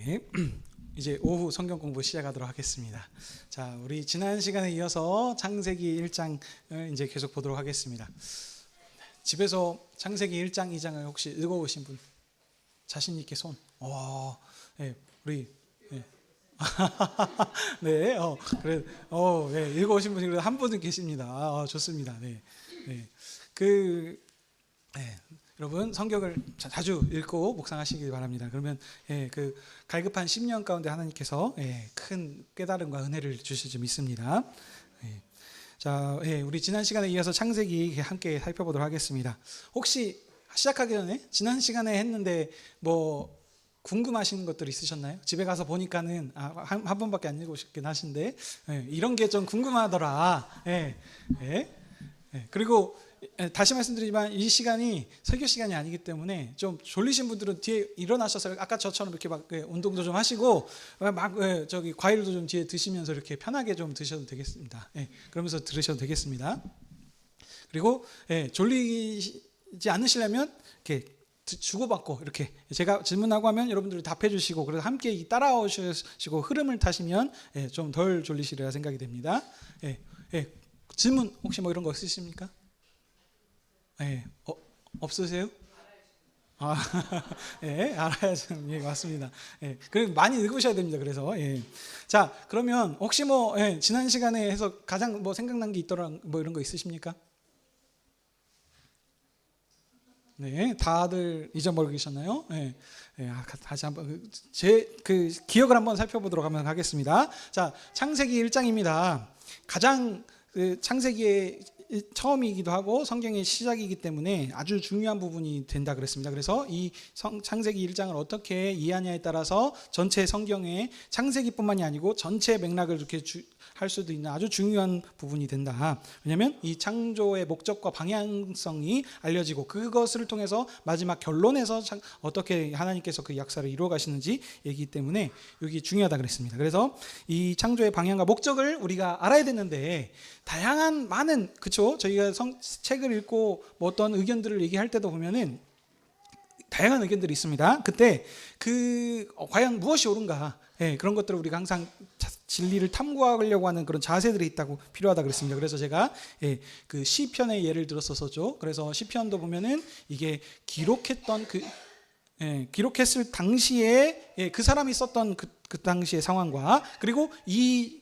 네, 이제 오후 성경 공부 시작하도록 하겠습니다. 자, 우리 지난 시간에 이어서 창세기 1장을 이제 계속 보도록 하겠습니다. 집에서 창세기 1장, 2장을 혹시 읽어보신 분? 자신 있게 손. 네, 우리 네. 네, 그래, 네, 읽어오신 분이 한 분은 계십니다. 좋습니다. 네, 네, 네. 여러분 성경을 자주 읽고 묵상하시기 바랍니다. 그러면 그 갈급한 10년 가운데 하나님께서 큰 깨달음과 은혜를 주실 줄 믿습니다. 자, 우리 지난 시간에 이어서 창세기 함께 살펴보도록 하겠습니다. 혹시 시작하기 전에 지난 시간에 했는데 뭐 궁금하신 것들 있으셨나요? 집에 가서 보니까는 한 번밖에 안 읽으셨긴 하신데 이런 게 좀 궁금하더라. 그리고 다시 말씀드리지만 이 시간이 설교 시간이 아니기 때문에 좀 졸리신 분들은 뒤에 일어나셔서 아까 저처럼 이렇게 막 운동도 좀 하시고 막 저기 과일도 좀 뒤에 드시면서 이렇게 편하게 좀 드셔도 되겠습니다. 그러면서 들으셔도 되겠습니다. 그리고 졸리지 않으시려면 이렇게 주고받고 이렇게 제가 질문하고 하면 여러분들이 답해 주시고 그래서 함께 따라오시고 흐름을 타시면 좀 덜 졸리시리라 생각이 됩니다. 질문 혹시 뭐 이런 거 있으십니까? 없으세요? 알아야죠. 맞습니다. 그리고 많이 읽으셔야 됩니다. 그래서 자, 그러면 혹시 뭐 지난 시간에 해서 가장 뭐 생각난 게 있더라 뭐 이런 거 있으십니까? 네, 다들 잊어버리셨나요? 다시 한번 제 기억을 한번 살펴보도록 하겠습니다. 자, 창세기 1장입니다. 가장 창세기의 처음이기도 하고 성경의 시작이기 때문에 아주 중요한 부분이 된다 그랬습니다. 그래서 이 창세기 1장을 어떻게 이해하냐에 따라서 전체 성경의 창세기뿐만이 아니고 전체 맥락을 이렇게 할 수도 있는 아주 중요한 부분이 된다. 왜냐하면 이 창조의 목적과 방향성이 알려지고 그것을 통해서 마지막 결론에서 어떻게 하나님께서 그 역사를 이루어 가시는지 얘기이기 때문에 여기 중요하다 그랬습니다. 그래서 이 창조의 방향과 목적을 우리가 알아야 되는데 다양한 많은 그렇죠? 저희가 책을 읽고 뭐 어떤 의견들을 얘기할 때도 보면은 다양한 의견들이 있습니다. 그때 과연 무엇이 옳은가 그런 것들을 우리가 항상 진리를 탐구하려고 하는 그런 자세들이 있다고 필요하다 그랬습니다. 그래서 제가 그 시편의 예를 들었었죠. 그래서 시편도 보면은 이게 기록했던 기록했을 당시에 그 사람이 썼던 그 당시의 상황과 그리고 이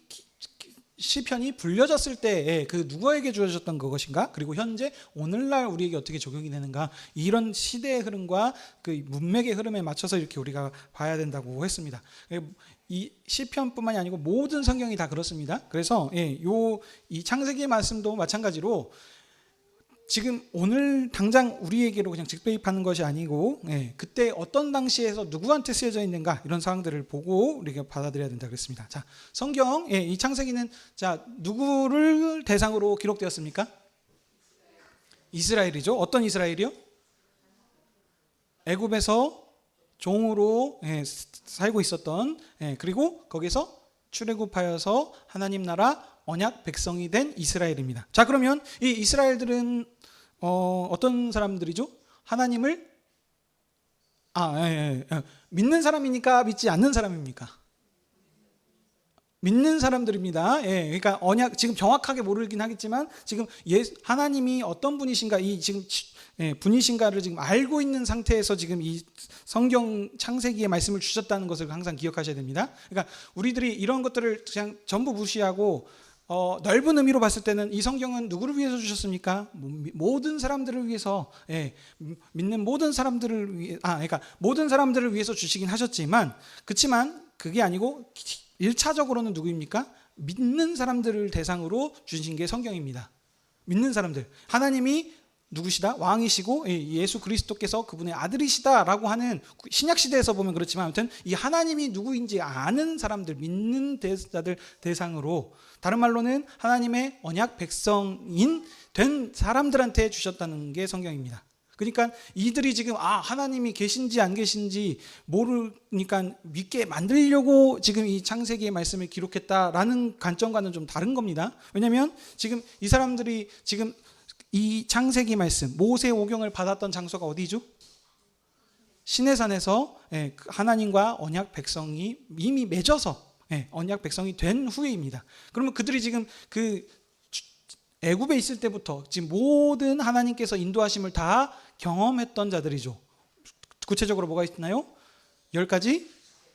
시편이 불려졌을 때 그 누구에게 주어졌던 그것인가 그리고 현재 오늘날 우리에게 어떻게 적용이 되는가 이런 시대의 흐름과 그 문맥의 흐름에 맞춰서 이렇게 우리가 봐야 된다고 했습니다. 이 시편뿐만이 아니고 모든 성경이 다 그렇습니다. 그래서 이 창세기의 말씀도 마찬가지로 지금 오늘 당장 우리에게로 그냥 직배입하는 것이 아니고 그때 어떤 당시에서 누구한테 쓰여져 있는가 이런 사항들을 보고 우리가 받아들여야 된다 그랬습니다. 자, 성경 이 창세기는 자 누구를 대상으로 기록되었습니까? 이스라엘이죠. 어떤 이스라엘이요? 애굽에서 종으로 살고 있었던 그리고 거기서 출애굽하여서 하나님 나라 언약 백성이 된 이스라엘입니다. 자, 그러면 이 이스라엘들은 어떤 사람들이죠? 하나님을 믿는 사람이니까 믿지 않는 사람입니까? 믿는 사람들입니다. 그러니까 언약 지금 정확하게 모르긴 하겠지만 지금 하나님이 어떤 분이신가 이 지금 분이신가를 지금 알고 있는 상태에서 지금 이 성경 창세기의 말씀을 주셨다는 것을 항상 기억하셔야 됩니다. 그러니까 우리들이 이런 것들을 그냥 전부 무시하고 넓은 의미로 봤을 때는 이 성경은 누구를 위해서 주셨습니까? 모든 사람들을 위해서 믿는 모든 사람들을 위해 그러니까 모든 사람들을 위해서 주시긴 하셨지만 그렇지만 그게 아니고 1차적으로는 누구입니까? 믿는 사람들을 대상으로 주신 게 성경입니다. 믿는 사람들 하나님이 누구시다? 왕이시고 예수 그리스도께서 그분의 아들이시다라고 하는 신약시대에서 보면 그렇지만 아무튼 이 하나님이 누구인지 아는 사람들 믿는 자들 대상으로 다른 말로는 하나님의 언약 백성인 된 사람들한테 주셨다는 게 성경입니다. 그러니까 이들이 지금 하나님이 계신지 안 계신지 모르니까 믿게 만들려고 지금 이 창세기의 말씀을 기록했다라는 관점과는 좀 다른 겁니다. 왜냐하면 지금 이 사람들이 지금 이 창세기 말씀 모세 오경을 받았던 장소가 어디죠? 시내산에서 하나님과 언약 백성이 이미 맺어서 언약 백성이 된 후에입니다. 그러면 그들이 지금 그 애굽에 있을 때부터 지금 모든 하나님께서 인도하심을 다 경험했던 자들이죠. 구체적으로 뭐가 있나요? 10가지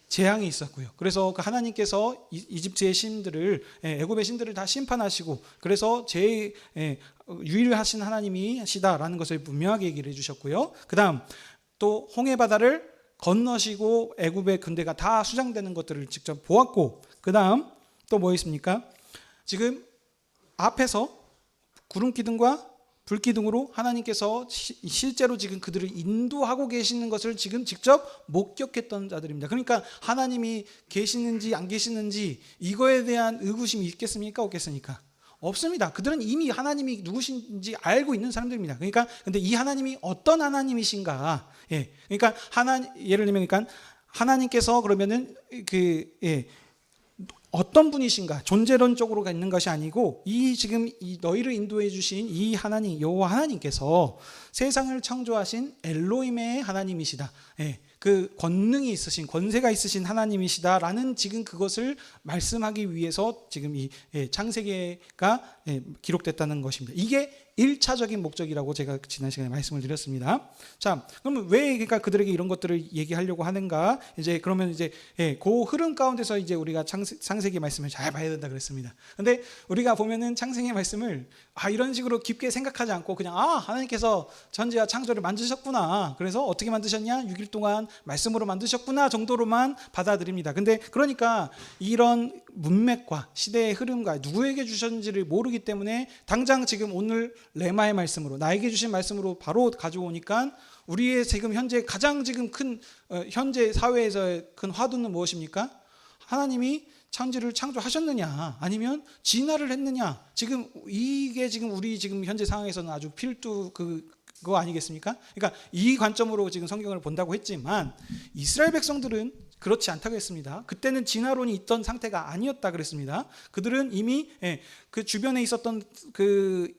재앙이 있었고요. 그래서 그 하나님께서 이집트의 신들을, 애굽의 신들을 다 심판하시고, 그래서 제일 유일하신 하나님이시다라는 것을 분명하게 얘기를 해주셨고요. 그 다음 또 홍해 바다를 건너시고 애굽의 군대가 다 수장되는 것들을 직접 보았고, 그 다음 또 뭐 있습니까? 지금 앞에서 구름 기둥과 불 기둥으로 하나님께서 실제로 지금 그들을 인도하고 계시는 것을 지금 직접 목격했던 자들입니다. 그러니까 하나님이 계시는지 안 계시는지 이거에 대한 의구심이 있겠습니까? 없겠습니까? 없습니다. 그들은 이미 하나님이 누구신지 알고 있는 사람들입니다. 그러니까 근데 이 하나님이 어떤 하나님이신가? 그러니까 예를 들면 그러니까 하나님께서 그러면은 어떤 분이신가? 존재론적으로 있는 것이 아니고 지금 너희를 인도해 주신 이 하나님 여호와 하나님께서 세상을 창조하신 엘로힘의 하나님이시다. 그 권능이 있으신, 권세가 있으신 하나님이시다라는 지금 그것을 말씀하기 위해서 지금 이 창세기가 기록됐다는 것입니다. 이게 1차적인 목적이라고 제가 지난 시간에 말씀을 드렸습니다. 자, 그러면 왜 그러니까 그들에게 이런 것들을 얘기하려고 하는가? 이제 그러면 이제 그 흐름 가운데서 이제 우리가 창세기 말씀을 잘 봐야 된다 그랬습니다. 근데 우리가 보면은 창세기 말씀을 이런 식으로 깊게 생각하지 않고 그냥 하나님께서 전지와 창조를 만드셨구나. 그래서 어떻게 만드셨냐? 6일 동안 말씀으로 만드셨구나 정도로만 받아들입니다. 근데 그러니까 이런 문맥과 시대의 흐름과 누구에게 주셨는지를 모르기 때문에 당장 지금 오늘 레마의 말씀으로 나에게 주신 말씀으로 바로 가져오니까 우리의 지금 현재 가장 지금 큰 현재 사회에서의 큰 화두는 무엇입니까? 하나님이 천지를 창조하셨느냐 아니면 진화를 했느냐. 지금 이게 지금 우리 지금 현재 상황에서는 아주 필두 그거 아니겠습니까? 그러니까 이 관점으로 지금 성경을 본다고 했지만 이스라엘 백성들은 그렇지 않다고 했습니다. 그때는 진화론이 있던 상태가 아니었다 그랬습니다. 그들은 이미 그 주변에 있었던 그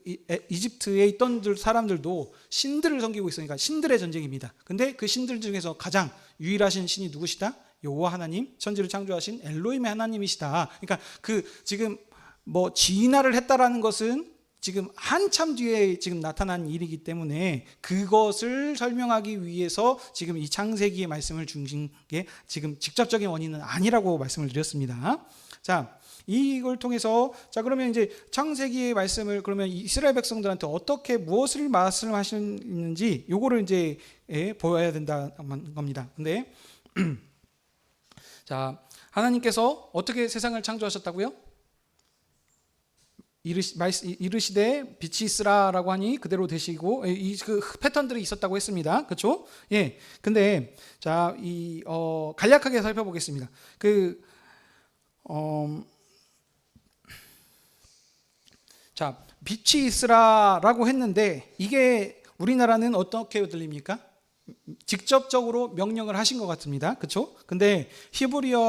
이집트에 있던 사람들도 신들을 섬기고 있으니까 신들의 전쟁입니다. 근데 그 신들 중에서 가장 유일하신 신이 누구시다? 여호와 하나님, 천지를 창조하신 엘로힘의 하나님이시다. 그러니까 그 지금 뭐 진화를 했다라는 것은 지금 한참 뒤에 지금 나타난 일이기 때문에 그것을 설명하기 위해서 지금 이 창세기의 말씀을 중심 게 지금 직접적인 원인은 아니라고 말씀을 드렸습니다. 자, 이걸 통해서 자 그러면 이제 창세기의 말씀을 그러면 이스라엘 백성들한테 어떻게 무엇을 말씀하시는지 요거를 이제 보여야 된다는 겁니다. 근데 자, 하나님께서 어떻게 세상을 창조하셨다고요? 이르시되 빛이 있으라라고 하니 그대로 되시고 그 패턴들이 있었다고 했습니다. 그렇죠? 근데 자, 간략하게 살펴보겠습니다. 자, 빛이 있으라라고 했는데 이게 우리나라는 어떻게 들립니까? 직접적으로 명령을 하신 것 같습니다. 그렇죠? 근데 히브리어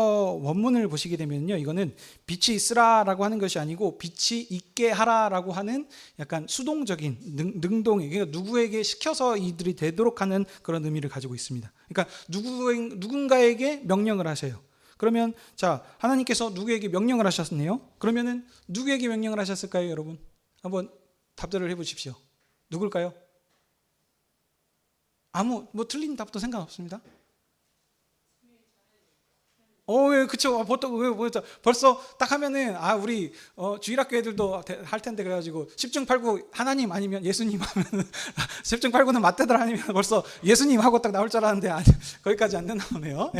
원문을 보시게 되면요, 이거는 빛이 있으라라고 하는 것이 아니고 빛이 있게 하라라고 하는 약간 수동적인 능동이, 그러니까 누구에게 시켜서 이들이 되도록 하는 그런 의미를 가지고 있습니다. 그러니까 누군가에게 명령을 하세요. 그러면 자, 하나님께서 누구에게 명령을 하셨네요. 그러면은 누구에게 명령을 하셨을까요, 여러분? 한번 답들을 해보십시오. 누굴까요? 뭐 틀린 답도 상관없습니다. 그쵸. 보통 벌써 딱 하면은 우리 주일학교 애들도 할 텐데 그래가지고 10중 8구 하나님 아니면 예수님 하면은 10중 8구는 맞대들 아니면 벌써 예수님 하고 딱 나올 줄 알았는데 거기까지 안 나오네요.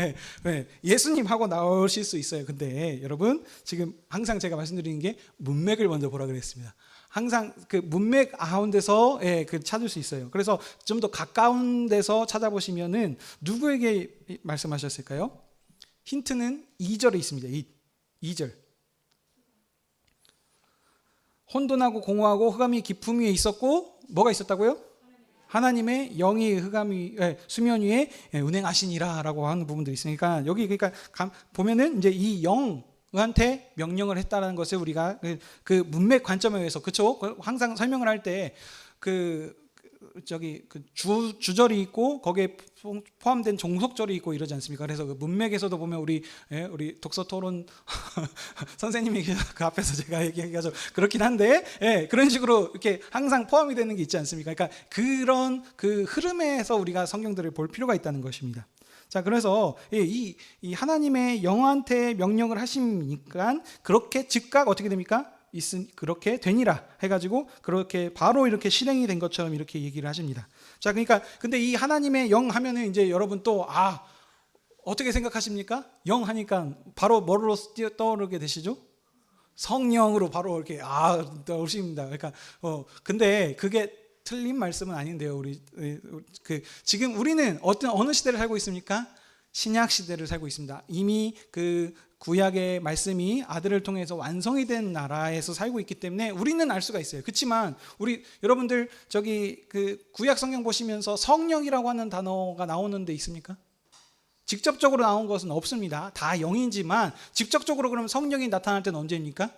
예수님 하고 나오실 수 있어요. 근데 여러분 지금 항상 제가 말씀드리는 게 문맥을 먼저 보라 그랬습니다. 항상 그 문맥 가운데서 찾을 수 있어요. 그래서 좀 더 가까운 데서 찾아보시면은 누구에게 말씀하셨을까요? 힌트는 2절에 있습니다. 2절. 혼돈하고 공허하고 흑암이 깊음 위에 있었고 뭐가 있었다고요? 하나님의 영이 수면 위에 운행하시니라라고 하는 부분들이 있으니까 여기 그러니까 보면은 이제 이 영한테 명령을 했다는 것을 우리가 그 문맥 관점에 의해서 그렇죠? 항상 설명을 할 때 저기 그 주절이 있고 거기에 포함된 종속절이 있고 이러지 않습니까? 그래서 그 문맥에서도 보면 우리 독서 토론 선생님이 그 앞에서 제가 얘기하기가 좀 그렇긴 한데, 그런 식으로 이렇게 항상 포함이 되는 게 있지 않습니까? 그러니까 그런 그 흐름에서 우리가 성경들을 볼 필요가 있다는 것입니다. 자, 그래서 이 하나님의 영한테 명령을 하시니까 그렇게 즉각 어떻게 됩니까? 그렇게 되니라 해가지고 그렇게 바로 이렇게 실행이 된 것처럼 이렇게 얘기를 하십니다. 자, 그러니까 근데 이 하나님의 영 하면은 이제 여러분 또 어떻게 생각하십니까? 영 하니까 바로 뭐로 떠오르게 되시죠? 성령으로 바로 이렇게 떠오르십니다. 그러니까 근데 그게 틀린 말씀은 아닌데요. 우리 지금 우리는 어느 시대를 살고 있습니까? 신약 시대를 살고 있습니다. 이미 그 구약의 말씀이 아들을 통해서 완성이 된 나라에서 살고 있기 때문에 우리는 알 수가 있어요. 그렇지만 여러분들 저기 그 구약 성경 보시면서 성령이라고 하는 단어가 나오는 데 있습니까? 직접적으로 나온 것은 없습니다. 다 영이지만 직접적으로 그러면 성령이 나타날 때는 언제입니까?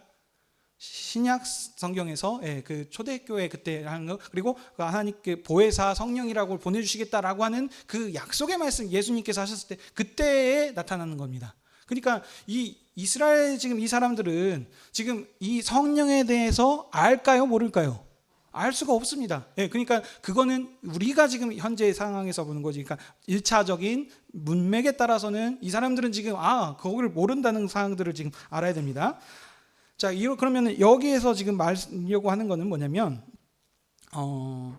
신약 성경에서 그 초대교회 그때 하는 거, 그리고 그 하나님께 보혜사 성령이라고 보내주시겠다라고 하는 그 약속의 말씀 예수님께서 하셨을 때 그때에 나타나는 겁니다. 그러니까 이 이스라엘 지금 이 사람들은 지금 이 성령에 대해서 알까요, 모를까요? 알 수가 없습니다. 그러니까 그거는 우리가 지금 현재 상황에서 보는 거지. 그러니까 1차적인 문맥에 따라서는 이 사람들은 지금 그걸 모른다는 사항들을 지금 알아야 됩니다. 자, 그러면 여기에서 지금 말하려고 하는 거는 뭐냐면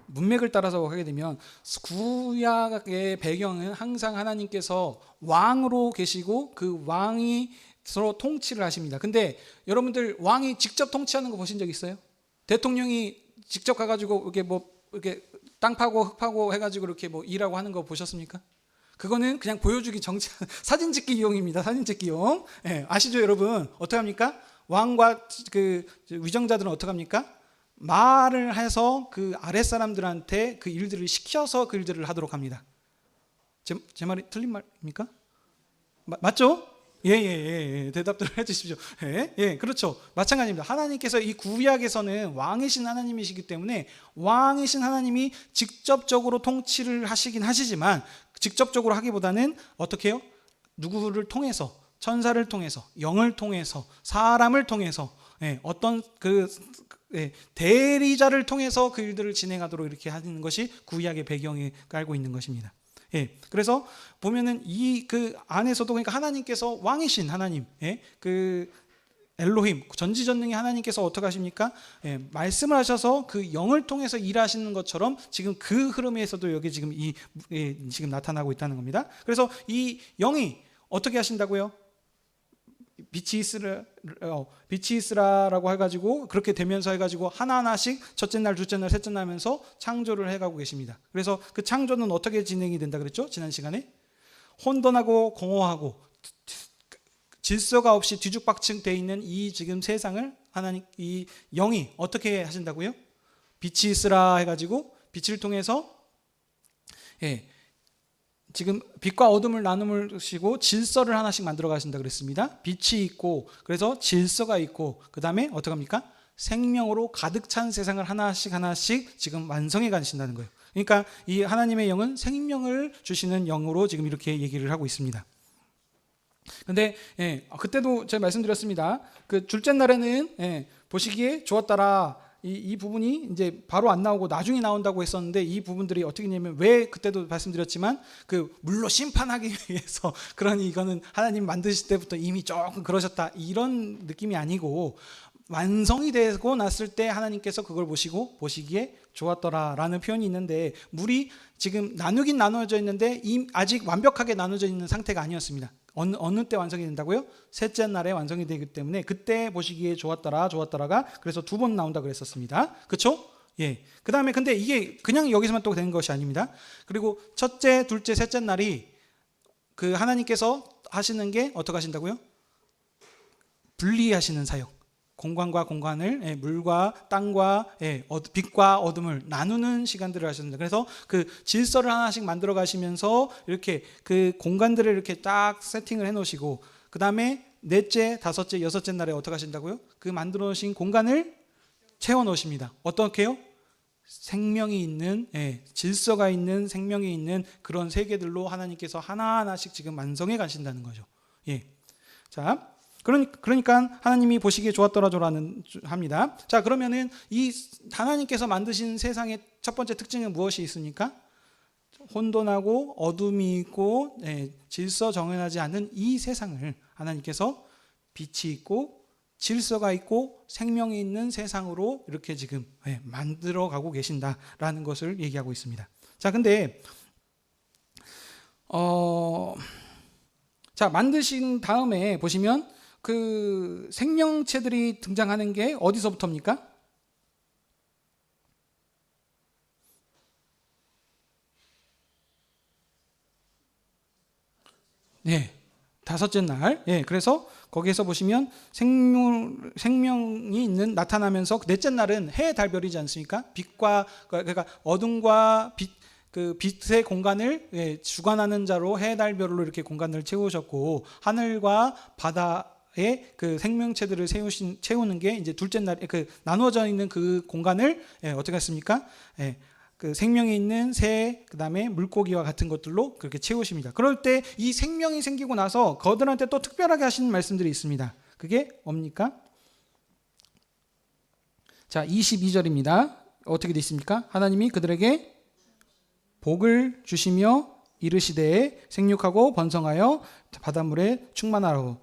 문맥을 따라서 하게 되면 구약의 배경은 항상 하나님께서 왕으로 계시고 그 왕이 서로 통치를 하십니다. 근데 여러분들 왕이 직접 통치하는 거 보신 적 있어요? 대통령이 직접 가가지고 이렇게 땅 파고 흙 파고 해가지고 이렇게 일하고 하는 거 보셨습니까? 그거는 그냥 보여주기 사진 찍기 이용입니다. 사진 찍기용. 아시죠, 여러분? 어떻게 합니까? 왕과 그 위정자들은 어떻게 합니까? 말을 해서 그 아랫사람들한테 그 일들을 시켜서 그 일들을 하도록 합니다. 제 말이 틀린 말입니까? 맞죠? 예. 대답들을 해주십시오. 그렇죠. 마찬가지입니다. 하나님께서 이 구약에서는 왕이신 하나님이시기 때문에 왕이신 하나님이 직접적으로 통치를 하시긴 하시지만 직접적으로 하기보다는 어떻게 해요? 누구를 통해서, 천사를 통해서, 영을 통해서, 사람을 통해서, 어떤 대리자를 통해서 그 일들을 진행하도록 이렇게 하는 것이 구약의 배경에 깔고 있는 것입니다. 그래서 보면은 그 안에서도 그러니까 하나님께서 왕이신 하나님, 그 엘로힘 전지전능의 하나님께서 어떻게 하십니까? 말씀을 하셔서 그 영을 통해서 일하시는 것처럼 지금 그 흐름에서도 여기 지금 지금 나타나고 있다는 겁니다. 그래서 이 영이 어떻게 하신다고요? 빛이 있으라라고 해가지고 그렇게 되면서 해가지고 하나하나씩 첫째 날, 둘째 날, 셋째 날 하면서 창조를 해가고 계십니다. 그래서 그 창조는 어떻게 진행이 된다 그랬죠? 지난 시간에 혼돈하고 공허하고 질서가 없이 뒤죽박죽 돼 있는 이 지금 세상을 하나님 이 영이 어떻게 하신다고요? 빛이 있으라 해가지고 빛을 통해서 지금 빛과 어둠을 나누시고 질서를 하나씩 만들어 가신다 그랬습니다. 빛이 있고 그래서 질서가 있고 그 다음에 어떻게 합니까? 생명으로 가득 찬 세상을 하나씩 지금 완성해 가신다는 거예요. 그러니까 이 하나님의 영은 생명을 주시는 영으로 지금 이렇게 얘기를 하고 있습니다. 근데 그때도 제가 말씀드렸습니다. 그 둘째 날에는 보시기에 좋았더라. 이 부분이 이제 바로 안 나오고 나중에 나온다고 했었는데 이 부분들이 어떻게 되냐면 왜 그때도 말씀드렸지만 그 물로 심판하기 위해서 그러니 이거는 하나님 만드실 때부터 이미 조금 그러셨다 이런 느낌이 아니고 완성이 되고 났을 때 하나님께서 그걸 보시기에 좋았더라라는 표현이 있는데 물이 지금 나누긴 나눠져 있는데 아직 완벽하게 나눠져 있는 상태가 아니었습니다. 어느 때 완성이 된다고요? 셋째 날에 완성이 되기 때문에 그때 보시기에 좋았더라가 그래서 2번 나온다 그랬었습니다. 그렇죠? 그 다음에 근데 이게 그냥 여기서만 또 되는 것이 아닙니다. 그리고 첫째, 둘째, 셋째 날이 그 하나님께서 하시는 게 어떻게 하신다고요? 분리하시는 사역. 공간과 공간을, 물과 땅과 빛과 어둠을 나누는 시간들을 하셨습니다. 그래서 그 질서를 하나씩 만들어 가시면서 이렇게 그 공간들을 이렇게 딱 세팅을 해 놓으시고 그 다음에 넷째, 다섯째, 여섯째 날에 어떻게 하신다고요? 그 만들어 놓으신 공간을 채워 놓으십니다. 어떻게요? 생명이 있는, 질서가 있는 생명이 있는 그런 세계들로 하나님께서 하나하나씩 지금 완성해 가신다는 거죠. 자, 그러니까 하나님이 보시기에 좋았더라조라는 합니다. 자, 그러면은 이 하나님께서 만드신 세상의 첫 번째 특징은 무엇이 있습니까? 혼돈하고 어둠이 있고 질서 정연하지 않은 이 세상을 하나님께서 빛이 있고 질서가 있고 생명이 있는 세상으로 이렇게 지금 만들어 가고 계신다라는 것을 얘기하고 있습니다. 자, 근데 자, 만드신 다음에 보시면 그 생명체들이 등장하는 게 어디서부터입니까? 네, 다섯째 날. 그래서 거기에서 보시면 생명이 있는 나타나면서 넷째 날은 해, 달, 별이지 않습니까? 빛과 그러니까 어둠과 빛, 그 빛의 공간을 주관하는 자로 해, 달, 별로 이렇게 공간을 채우셨고 하늘과 바다의 그 생명체들을 채우는 게 이제 둘째 날 그 나누어져 있는 그 공간을 어떻게 했습니까? 그 생명이 있는 새, 그 다음에 물고기와 같은 것들로 그렇게 채우십니다. 그럴 때 이 생명이 생기고 나서 그들한테 또 특별하게 하시는 말씀들이 있습니다. 그게 뭡니까? 자, 22절입니다. 어떻게 되어 있습니까? 하나님이 그들에게 복을 주시며 이르시되 생육하고 번성하여 바닷물에 충만하라고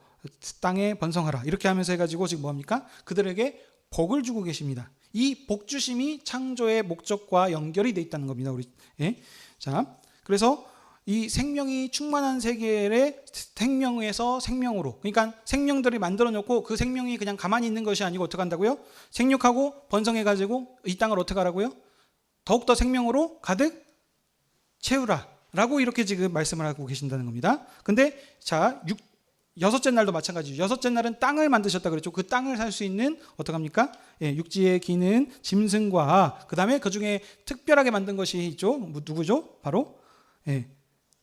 땅에 번성하라. 이렇게 하면서 해가지고 지금 뭐합니까? 그들에게 복을 주고 계십니다. 이 복주심이 창조의 목적과 연결이 돼 있다는 겁니다. 자, 그래서 이 생명이 충만한 세계의 생명에서 생명으로, 그러니까 생명들이 만들어 놓고 그 생명이 그냥 가만히 있는 것이 아니고 어떻게 한다고요? 생육하고 번성해 가지고 이 땅을 어떻게 하라고요? 더욱더 생명으로 가득 채우라 라고 이렇게 지금 말씀을 하고 계신다는 겁니다. 근데 자, 여섯째 날도 마찬가지죠. 여섯째 날은 땅을 만드셨다 그랬죠. 그 땅을 살 수 있는 어떡합니까? 육지에 기는 짐승과 그 다음에 그 중에 특별하게 만든 것이 있죠. 누구죠? 바로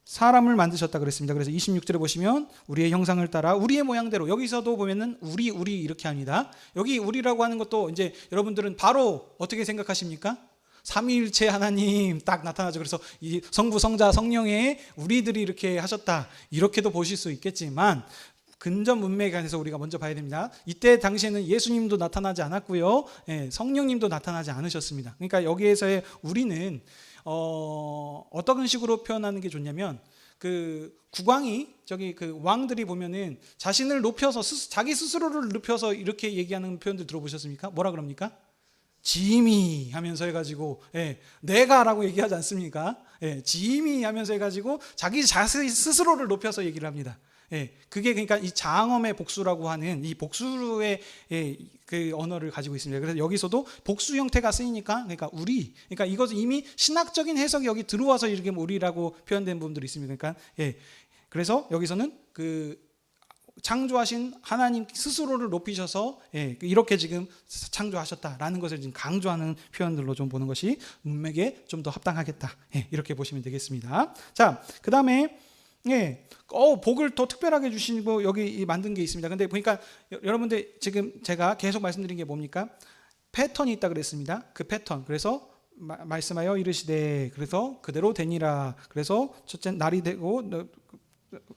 사람을 만드셨다 그랬습니다. 그래서 26절에 보시면 우리의 형상을 따라 우리의 모양대로, 여기서도 보면은 우리 이렇게 합니다. 여기 우리라고 하는 것도 이제 여러분들은 바로 어떻게 생각하십니까? 삼위일체 하나님 딱 나타나죠. 그래서 이 성부, 성자, 성령의 우리들이 이렇게 하셨다, 이렇게도 보실 수 있겠지만 근전 문맥에 관해서 우리가 먼저 봐야 됩니다. 이때 당시에는 예수님도 나타나지 않았고요, 성령님도 나타나지 않으셨습니다. 그러니까 여기에서의 우리는 어떤 식으로 표현하는 게 좋냐면, 그 국왕이 저기 그 왕들이 보면은 자신을 높여서 자기 스스로를 높여서 이렇게 얘기하는 표현들 들어보셨습니까? 뭐라 그럽니까? 지미 하면서 해가지고 내가라고 얘기하지 않습니까? 지미 하면서 해가지고 자기 자신 스스로를 높여서 얘기를 합니다. 그게 그러니까 이 장엄의 복수라고 하는 이 복수의 그 언어를 가지고 있습니다. 그래서 여기서도 복수 형태가 쓰이니까, 그러니까 우리, 그러니까 이것은 이미 신학적인 해석이 여기 들어와서 이렇게 우리라고 표현된 부분들이 있습니다. 그러니까 그래서 여기서는 그 창조하신 하나님 스스로를 높이셔서 이렇게 지금 창조하셨다라는 것을 지금 강조하는 표현들로 좀 보는 것이 문맥에 좀 더 합당하겠다, 이렇게 보시면 되겠습니다. 자, 그 다음에 복을 더 특별하게 주시고 여기 만든 게 있습니다. 근데 보니까 여러분들 지금 제가 계속 말씀드린 게 뭡니까? 패턴이 있다 그랬습니다. 그 패턴. 그래서 말씀하여 이르시되, 그래서 그대로 되니라. 그래서 첫째 날이 되고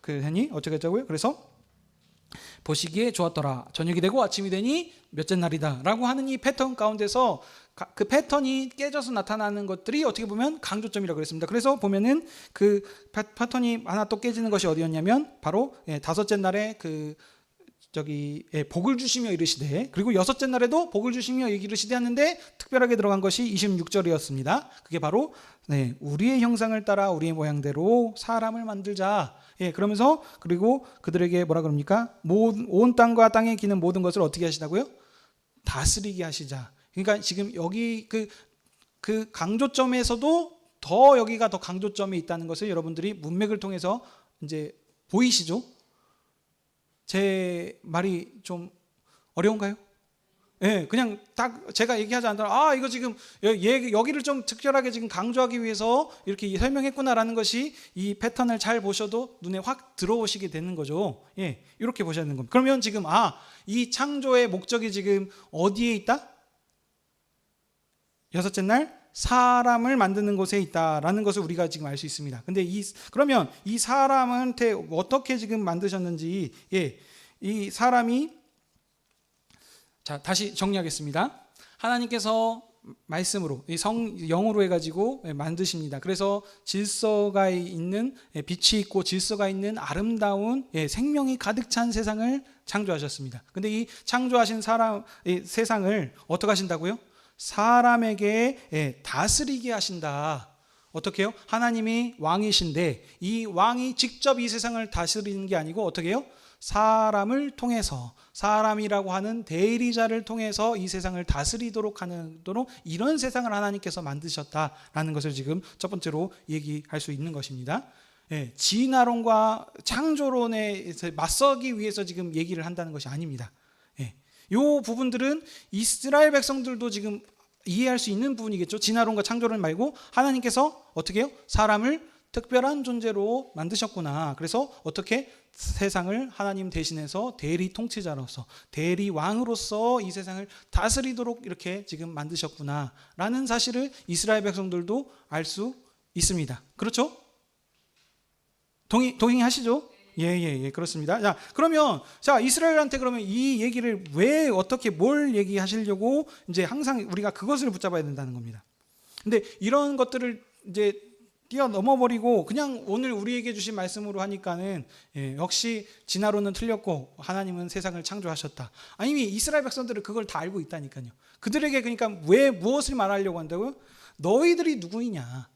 그 해니 어떻게 했자고요? 그래서 보시기에 좋았더라. 저녁이 되고 아침이 되니 몇째 날이다 라고 하는 이 패턴 가운데서 그 패턴이 깨져서 나타나는 것들이 어떻게 보면 강조점이라고 그랬습니다. 그래서 보면은 그 패턴이 하나 또 깨지는 것이 어디였냐면 바로 다섯째 날에 그 저기 복을 주시며 이르시되, 그리고 여섯째 날에도 복을 주시며 이르시되 하는데 특별하게 들어간 것이 26절이었습니다. 그게 바로 우리의 형상을 따라 우리의 모양대로 사람을 만들자. 그러면서 그리고 그들에게 뭐라 그럽니까? 온 땅과 땅에 기는 모든 것을 어떻게 하시다고요? 다스리게 하시자. 그러니까 지금 여기 그 강조점에서도 더 여기가 더 강조점이 있다는 것을 여러분들이 문맥을 통해서 이제 보이시죠? 제 말이 좀 어려운가요? 그냥 딱 제가 얘기하지 않더라. 이거 지금 여기를 좀 특별하게 지금 강조하기 위해서 이렇게 설명했구나라는 것이 이 패턴을 잘 보셔도 눈에 확 들어오시게 되는 거죠. 이렇게 보셔야 되는 겁니다. 그러면 지금 이 창조의 목적이 지금 어디에 있다? 여섯째 날 사람을 만드는 곳에 있다라는 것을 우리가 지금 알 수 있습니다. 근데 그러면 이 사람한테 어떻게 지금 만드셨는지, 이 사람이, 자, 다시 정리하겠습니다. 하나님께서 말씀으로, 영으로 해가지고 만드십니다. 그래서 질서가 있는, 빛이 있고 질서가 있는 아름다운 생명이 가득 찬 세상을 창조하셨습니다. 근데 이 창조하신 세상을 어떻게 하신다고요? 사람에게 다스리게 하신다. 어떻게 해요? 하나님이 왕이신데 이 왕이 직접 이 세상을 다스리는 게 아니고 어떻게 해요? 사람을 통해서, 사람이라고 하는 대리자를 통해서 이 세상을 다스리도록 하도록 이런 세상을 하나님께서 만드셨다라는 것을 지금 첫 번째로 얘기할 수 있는 것입니다. 진화론과 창조론에 맞서기 위해서 지금 얘기를 한다는 것이 아닙니다. 이 부분들은 이스라엘 백성들도 지금 이해할 수 있는 부분이겠죠. 진화론과 창조론 말고 하나님께서 어떻게 해요? 사람을 특별한 존재로 만드셨구나. 그래서 어떻게 세상을 하나님 대신해서 대리 통치자로서, 대리 왕으로서 이 세상을 다스리도록 이렇게 지금 만드셨구나 라는 사실을 이스라엘 백성들도 알 수 있습니다. 그렇죠? 동의하시죠? 예, 그렇습니다. 자, 그러면, 이스라엘한테 그러면 이 얘기를 왜, 어떻게, 뭘 얘기하시려고 이제 항상 우리가 그것을 붙잡아야 된다는 겁니다. 근데 이런 것들을 이제 뛰어넘어 버리고 그냥 오늘 우리에게 주신 말씀으로 하니까는 역시 진화론은 틀렸고 하나님은 세상을 창조하셨다. 아니, 이스라엘 백성들은 그걸 다 알고 있다니까요. 그들에게 그러니까 왜 무엇을 말하려고 한다고요? 너희들이 누구이냐?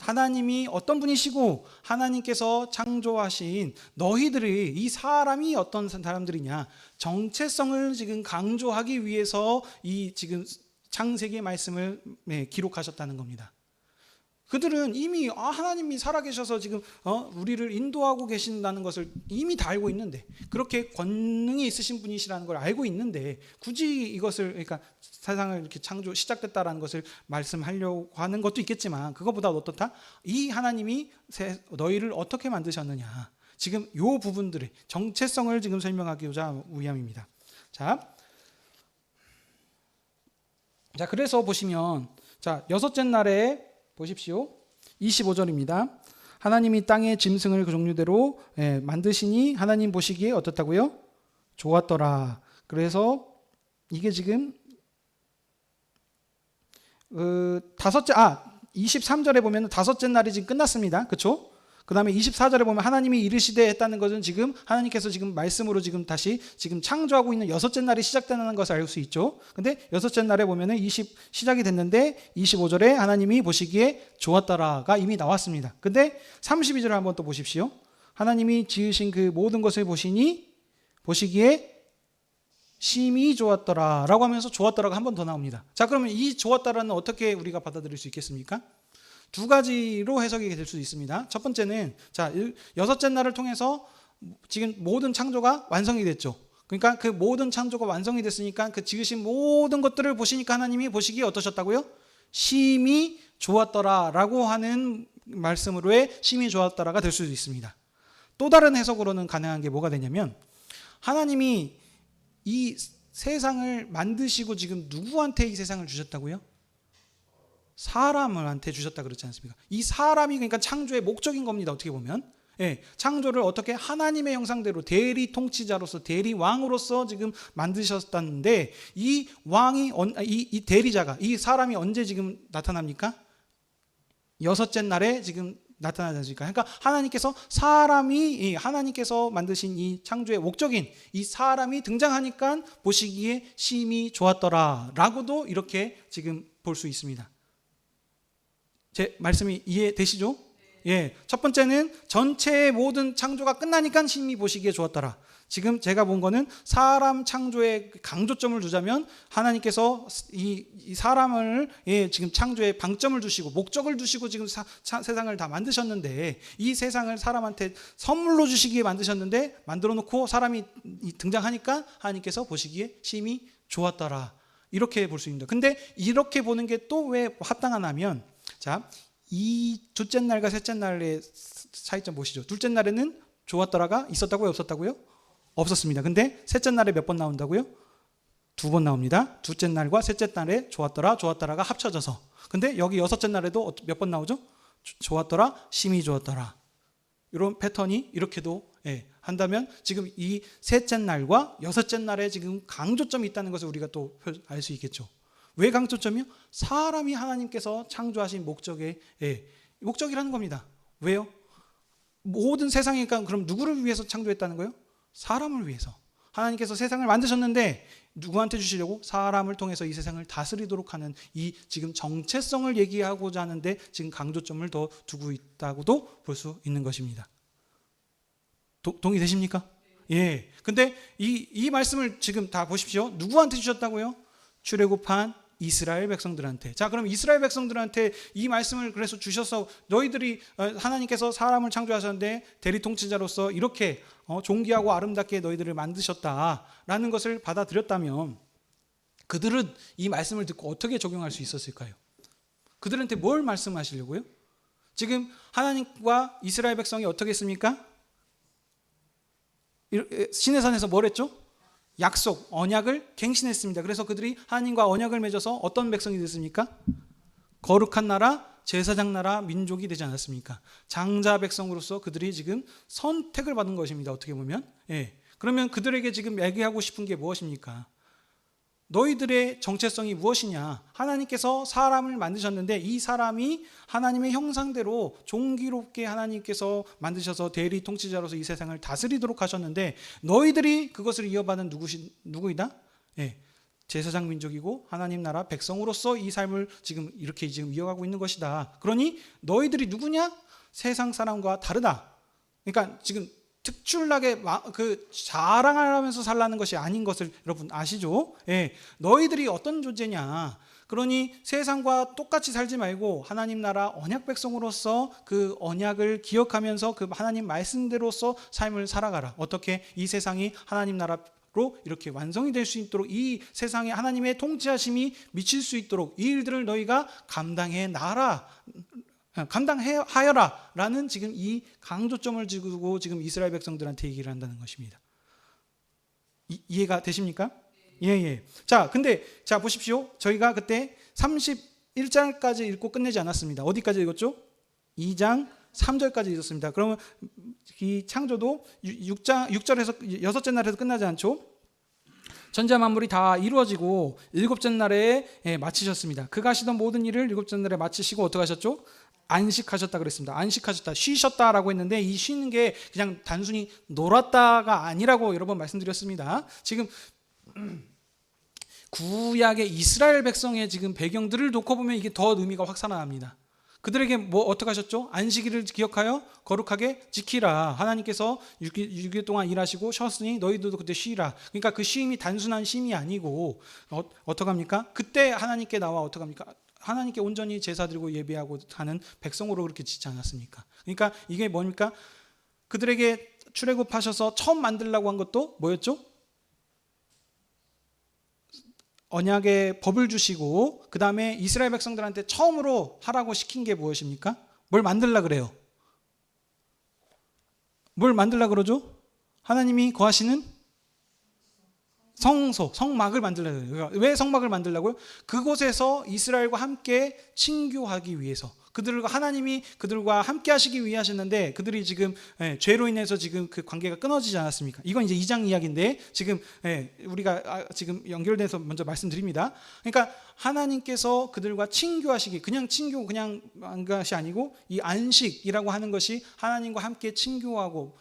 하나님이 어떤 분이시고 하나님께서 창조하신 너희들이, 이 사람이 어떤 사람들이냐, 정체성을 지금 강조하기 위해서 이 지금 창세기의 말씀을 기록하셨다는 겁니다. 그들은 이미 하나님이 살아계셔서 지금 우리를 인도하고 계신다는 것을 이미 다 알고 있는데, 그렇게 권능이 있으신 분이시라는 걸 알고 있는데 굳이 이것을, 그러니까 세상을 이렇게 창조 시작됐다라는 것을 말씀하려고 하는 것도 있겠지만, 그것보다 어떻다? 이 하나님이 너희를 어떻게 만드셨느냐, 지금 이 부분들의 정체성을 지금 설명하기가 위함입니다. 자, 그래서 보시면, 여섯째 날에 보십시오. 25절입니다. 하나님이 땅의 짐승을 그 종류대로 만드시니 하나님 보시기에 어떻다고요? 좋았더라. 그래서 이게 지금 23절에 보면 다섯째 날이 지금 끝났습니다. 그렇죠? 그 다음에 24절에 보면 하나님이 이르시되 했다는 것은 지금 하나님께서 지금 말씀으로 지금 다시 지금 창조하고 있는 여섯째 날이 시작되는 것을 알 수 있죠. 근데 여섯째 날에 보면은 시작이 됐는데 25절에 하나님이 보시기에 좋았더라가 이미 나왔습니다. 근데 32절을 한번 또 보십시오. 하나님이 지으신 그 모든 것을 보시기에 심히 좋았더라 라고 하면서 좋았더라가 한 번 더 나옵니다. 자, 그러면 이 좋았더라는 어떻게 우리가 받아들일 수 있겠습니까? 두 가지로 해석이 될 수 있습니다. 첫 번째는, 여섯째 날을 통해서 지금 모든 창조가 완성이 됐죠. 그러니까 그 모든 창조가 완성이 됐으니까 그 지으신 모든 것들을 보시니까 하나님이 보시기에 어떠셨다고요? 심히 좋았더라라고 하는 말씀으로의 심히 좋았더라가 될 수도 있습니다. 또 다른 해석으로는 가능한 게 뭐가 되냐면, 하나님이 이 세상을 만드시고 지금 누구한테 이 세상을 주셨다고요? 사람한테 주셨다 그렇지 않습니까? 이 사람이 그러니까 창조의 목적인 겁니다. 어떻게 보면 창조를 어떻게 하나님의 형상대로 대리 통치자로서, 대리 왕으로서 지금 만드셨다는데, 이 왕이 이 대리자가, 이 사람이 언제 지금 나타납니까? 여섯째 날에 지금 나타나지 않습니까? 그러니까 하나님께서 하나님께서 만드신 이 창조의 목적인 이 사람이 등장하니까 보시기에 심히 좋았더라라고도 이렇게 지금 볼 수 있습니다. 제 말씀이 이해되시죠? 첫 번째는 전체의 모든 창조가 끝나니까 심히 보시기에 좋았더라. 지금 제가 본 거는 사람 창조에 강조점을 두자면, 하나님께서 이 사람을 지금 창조에 방점을 두시고 목적을 두시고 지금 세상을 다 만드셨는데, 이 세상을 사람한테 선물로 주시기에 만드셨는데, 만들어 놓고 사람이 등장하니까 하나님께서 보시기에 심히 좋았더라. 이렇게 볼 수 있습니다. 근데 이렇게 보는 게 또 왜 합당하냐면, 이 둘째 날과 셋째 날의 차이점 보시죠. 둘째 날에는 좋았더라가 있었다고요? 없었다고요? 없었습니다. 근데 셋째 날에 몇 번 나온다고요? 두 번 나옵니다. 둘째 날과 셋째 날에 좋았더라, 좋았더라가 합쳐져서. 근데 여기 여섯째 날에도 몇 번 나오죠? 좋았더라, 심히 좋았더라. 이런 패턴이 이렇게도 한다면 지금 이 셋째 날과 여섯째 날에 지금 강조점이 있다는 것을 우리가 또 알 수 있겠죠. 왜 강조점이요? 사람이 하나님께서 창조하신 목적이라는 겁니다. 왜요? 모든 세상이니까 그럼 누구를 위해서 창조했다는 거예요? 사람을 위해서. 하나님께서 세상을 만드셨는데 누구한테 주시려고? 사람을 통해서 이 세상을 다스리도록 하는 이 지금 정체성을 얘기하고자 하는데 지금 강조점을 더 두고 있다고도 볼 수 있는 것입니다. 동의되십니까? 예. 근데 이 말씀을 지금 다 보십시오. 누구한테 주셨다고요? 출애굽한 이스라엘 백성들한테. 자, 그럼 이스라엘 백성들한테 이 말씀을 그래서 주셔서 너희들이 하나님께서 사람을 창조하셨는데 대리 통치자로서 이렇게 존귀하고 아름답게 너희들을 만드셨다라는 것을 받아들였다면 그들은 이 말씀을 듣고 어떻게 적용할 수 있었을까요? 그들한테 뭘 말씀하시려고요? 지금 하나님과 이스라엘 백성이 어떻게 했습니까? 시내산에서 뭘 했죠? 약속, 언약을 갱신했습니다. 그래서 그들이 하나님과 언약을 맺어서 어떤 백성이 됐습니까? 거룩한 나라, 제사장 나라, 민족이 되지 않았습니까? 장자 백성으로서 그들이 지금 선택을 받은 것입니다. 어떻게 보면. 그러면 그들에게 지금 얘기하고 싶은 게 무엇입니까? 너희들의 정체성이 무엇이냐? 하나님께서 사람을 만드셨는데 이 사람이 하나님의 형상대로 존귀롭게 하나님께서 만드셔서 대리 통치자로서 이 세상을 다스리도록 하셨는데 너희들이 그것을 이어받은 누구이다? 제사장 민족이고 하나님 나라 백성으로서 이 삶을 지금 이렇게 지금 이어가고 있는 것이다. 그러니 너희들이 누구냐? 세상 사람과 다르다. 그러니까 지금 특출나게 자랑하면서 살라는 것이 아닌 것을 여러분 아시죠? 너희들이 어떤 존재냐? 그러니 세상과 똑같이 살지 말고 하나님 나라 언약 백성으로서 그 언약을 기억하면서 그 하나님 말씀대로서 삶을 살아가라. 어떻게 이 세상이 하나님 나라로 이렇게 완성이 될 수 있도록 이 세상에 하나님의 통치하심이 미칠 수 있도록 이 일들을 너희가 감당하여라 라는 지금 이 강조점을 주고 지금 이스라엘 백성들한테 얘기를 한다는 것입니다. 이해가 되십니까? 예. 자, 근데 자 보십시오. 저희가 그때 31장까지 읽고 끝내지 않았습니다. 어디까지 읽었죠? 2장 3절까지 읽었습니다. 그러면 이 창조도 6절에서 6째 날에서 끝나지 않죠? 천지와 만물이 다 이루어지고 7째 날에 마치셨습니다. 그가 하시던 모든 일을 7째 날에 마치시고 어떻게 하셨죠? 안식하셨다 그랬습니다. 안식하셨다, 쉬셨다라고 했는데 이 쉬는 게 그냥 단순히 놀았다가 아니라고 여러 번 말씀드렸습니다. 지금 구약의 이스라엘 백성의 지금 배경들을 놓고 보면 이게 더 의미가 확 살아납니다. 그들에게 어떻게 하셨죠? 안식일을 기억하여 거룩하게 지키라. 하나님께서 6일 동안 일하시고 쉬었으니 너희들도 그때 쉬라. 그러니까 그 쉼이 단순한 쉼이 아니고 어떻게 합니까? 그때 하나님께 나와 어떻게 합니까? 하나님께 온전히 제사 드리고 예배하고 하는 백성으로 그렇게 짓지 않았습니까? 그러니까 이게 뭡니까? 그들에게 출애굽하셔서 처음 만들려고 한 것도 뭐였죠? 언약의 법을 주시고 그 다음에 이스라엘 백성들한테 처음으로 하라고 시킨 게 무엇입니까? 뭘 만들라 그래요? 뭘 만들라 그러죠? 하나님이 거하시는 성소, 성막을 만들려고 해요. 왜 성막을 만들려고요? 그곳에서 이스라엘과 함께 친교하기 위해서. 하나님이 그들과 함께 하시기 위해 하셨는데 그들이 지금 죄로 인해서 지금 그 관계가 끊어지지 않았습니까? 이건 이제 2장 이야기인데 지금 우리가 지금 연결돼서 먼저 말씀드립니다. 그러니까 하나님께서 그들과 친교하시기, 그냥 한 것이 아니고 이 안식이라고 하는 것이 하나님과 함께 친교하고